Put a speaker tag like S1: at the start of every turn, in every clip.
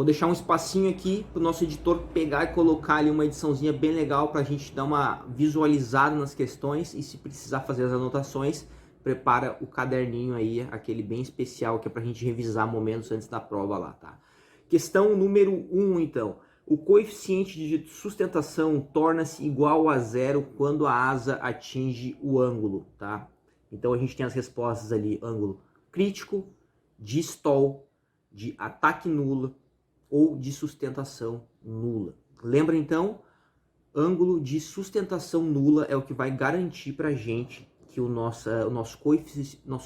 S1: deixar um espacinho aqui para o nosso editor pegar e colocar ali uma ediçãozinha bem legal para a gente dar uma visualizada nas questões e se precisar fazer as anotações, prepara o caderninho aí, aquele bem especial que é para a gente revisar momentos antes da prova lá, tá? Questão número 1, então. O coeficiente de sustentação torna-se igual a zero quando a asa atinge o ângulo, tá? Então a gente tem as respostas ali, ângulo crítico, de stall, de ataque nulo ou de sustentação nula. Lembra então, ângulo de sustentação nula é o que vai garantir para a gente que o nosso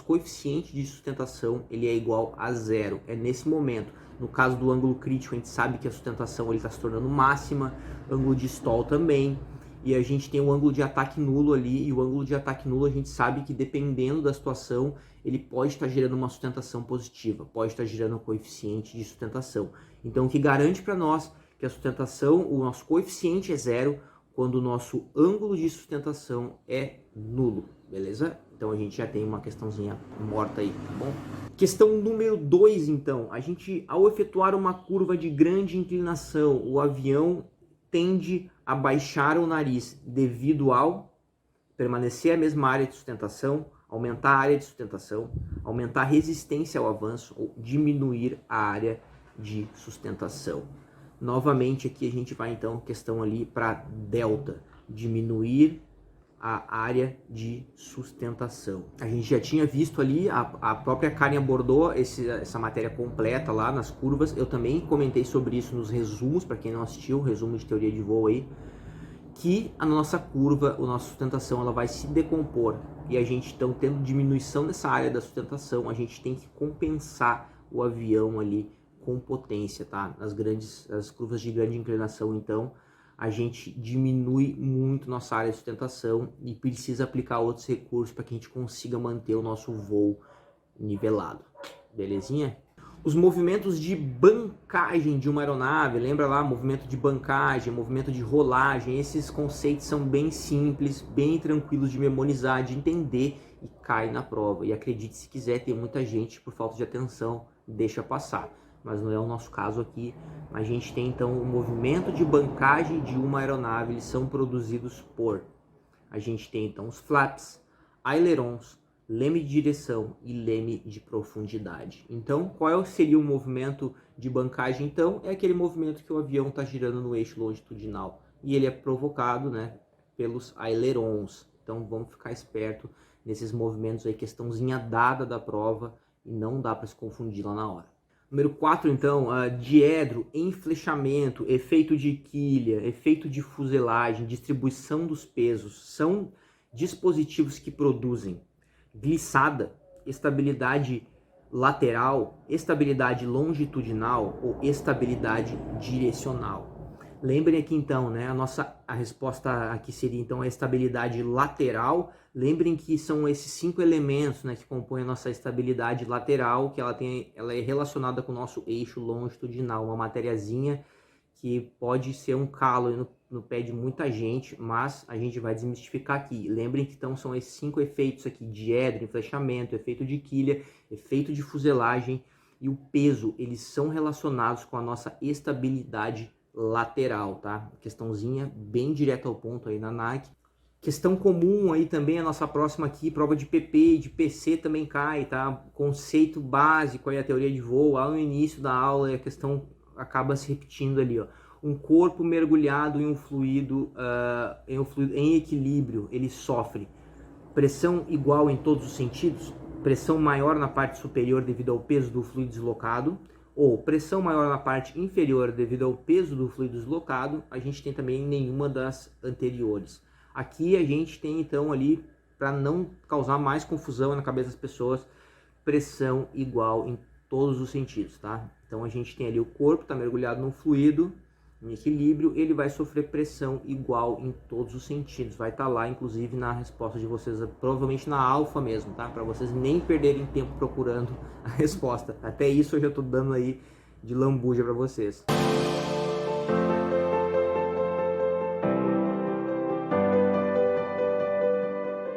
S1: coeficiente de sustentação ele é igual a zero. É nesse momento. No caso do ângulo crítico, a gente sabe que a sustentação está se tornando máxima, ângulo de stall também, e a gente tem o ângulo de ataque nulo ali, e o ângulo de ataque nulo a gente sabe que dependendo da situação, ele pode estar gerando uma sustentação positiva, pode estar gerando um coeficiente de sustentação. Então o que garante para nós que a sustentação, o nosso coeficiente é zero, quando o nosso ângulo de sustentação é nulo, beleza? Então a gente já tem uma questãozinha morta aí, tá bom? Questão número 2, então. A gente, ao efetuar uma curva de grande inclinação, o avião tende a baixar o nariz devido ao permanecer a mesma área de sustentação, aumentar a área de sustentação, aumentar a resistência ao avanço ou diminuir a área de sustentação. Novamente aqui a gente vai então questão ali para delta, diminuir a área de sustentação. A gente já tinha visto ali, a própria Karen abordou essa matéria completa lá nas curvas. Eu também comentei sobre isso nos resumos, para quem não assistiu, o resumo de teoria de voo aí, que a nossa curva, a nossa sustentação, ela vai se decompor. E a gente então tendo diminuição dessa área da sustentação, a gente tem que compensar o avião ali com potência, tá? As curvas de grande inclinação, então, a gente diminui muito nossa área de sustentação e precisa aplicar outros recursos para que a gente consiga manter o nosso voo nivelado. Belezinha? Os movimentos de bancagem de uma aeronave, lembra lá, movimento de bancagem, movimento de rolagem, esses conceitos são bem simples, bem tranquilos de memorizar, de entender e cai na prova. E acredite se quiser, tem muita gente por falta de atenção, deixa passar. Mas não é o nosso caso aqui. A gente tem então o movimento de bancagem de uma aeronave, eles são produzidos por... A gente tem então os flaps, ailerons, leme de direção e leme de profundidade. Então, qual seria o movimento de bancagem? Então, é aquele movimento que o avião está girando no eixo longitudinal. E ele é provocado, né, pelos ailerons. Então, vamos ficar esperto nesses movimentos aí, questãozinha dada da prova, e não dá para se confundir lá na hora. Número 4, então, diedro, enflechamento, efeito de quilha, efeito de fuselagem, distribuição dos pesos, são dispositivos que produzem glissada, estabilidade lateral, estabilidade longitudinal ou estabilidade direcional. Lembrem aqui então, né, a resposta aqui seria então a estabilidade lateral. Lembrem que são esses 5 elementos, né, que compõem a nossa estabilidade lateral, que ela é relacionada com o nosso eixo longitudinal, uma matériazinha que pode ser um calo no pé de muita gente, mas a gente vai desmistificar aqui. Lembrem que então são esses 5 efeitos aqui, diedro, enflechamento, efeito de quilha, efeito de fuselagem e o peso, eles são relacionados com a nossa estabilidade lateral, tá? Questãozinha bem direta ao ponto aí na NAC. Questão comum aí também, a nossa próxima aqui, prova de PP e de PC também cai, tá? Conceito básico aí, a teoria de voo, lá no início da aula, a questão acaba se repetindo ali, ó. Um corpo mergulhado em um fluido em equilíbrio, ele sofre pressão igual em todos os sentidos, pressão maior na parte superior devido ao peso do fluido deslocado, ou pressão maior na parte inferior devido ao peso do fluido deslocado. A gente tem também nenhuma das anteriores. Aqui a gente tem então ali, para não causar mais confusão na cabeça das pessoas, pressão igual em todos os sentidos, tá? Então a gente tem ali o corpo, está mergulhado no fluido, em equilíbrio, ele vai sofrer pressão igual em todos os sentidos. Vai estar lá, inclusive, na resposta de vocês, provavelmente na alfa mesmo, tá? Para vocês nem perderem tempo procurando a resposta. Até isso eu já estou dando aí de lambuja para vocês.